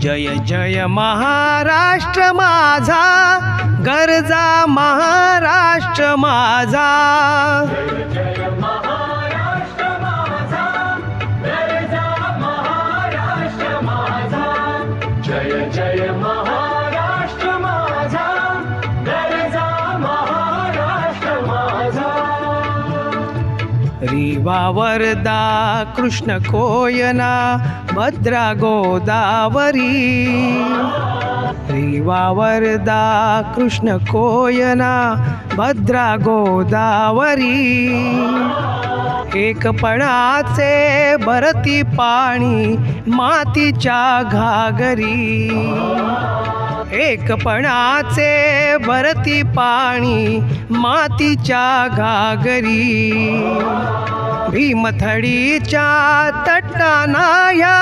जय जय महाराष्ट्र माझा, गरजा महाराष्ट्र माझा. जय महाराष्ट्र माझा, गरजा महाराष्ट्र माझा. जय जय महाराष्ट्र माझा, गरजा महाराष्ट्र माझा. रीवा वरदा कृष्ण कोयना भद्रा गोदावरी. रीवा वरदा कृष्ण कोयना भद्रा गोदावरी. एकपणाचे भरती पाणी मातीच्या घागरी. एकपणाचे भरती पाणी मातीच्या घागरी. भीमथडीच्या तटानाया,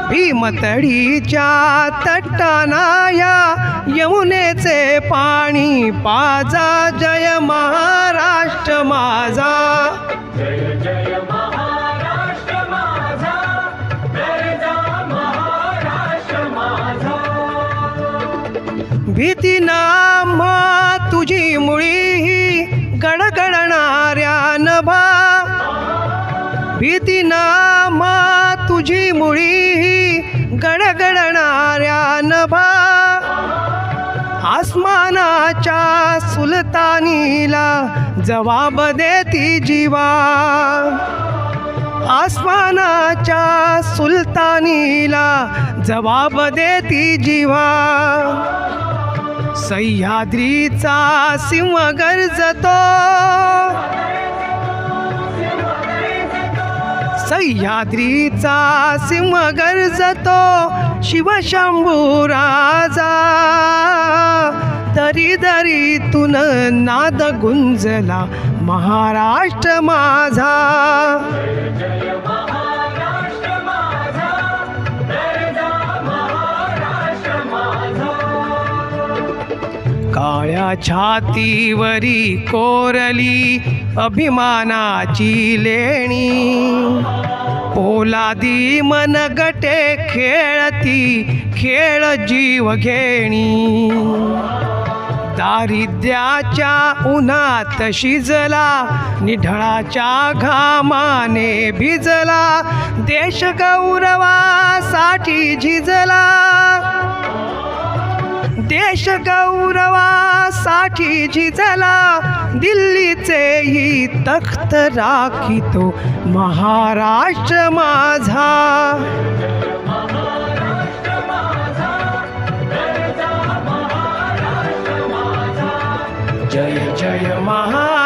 भीमथडीच्या तटानाया यमुनेचे पाणी पाजा. जय महाराष्ट्र माझा. जय जय महाराष्ट्र माझा, गरजा महाराष्ट्र माझा. भीती नामा तुझी मुळी गडगडणाऱ्या नभा. भीती नामा तुझी मुळी गडगडणाऱ्या नभा. आसमानाच्या सुलतानीला जवाब देती जीवा. आसमानाच्या सुलतानीला जवाब देती जीवा. सह्याद्रीचा सिंह गर्जतो. सह्याद्रीचा सिंह गर्जतो शिवशंभू राजा. दरी दरीतून नाद गुंजला महाराष्ट्र माझा. जय महाराष्ट्र माझा, गरजा महाराष्ट्र माझा. काळ्या छातीवरी कोरली अभिमानाची लेणी. पोलादी मनगटे खेळती खेळ जीव घेणी. दारिद्र्याच्या उन्हात शिजला निढळाच्या घामाने भिजला. देश गौरवासाठी झिजला. देश गौरवासाठी झिजला. दिल्लीचेही तख्त राखितो महाराष्ट्र माझा. महाराष्ट्र माझा, गरजा महाराष्ट्र माझा. जय जय महाराष्ट्र.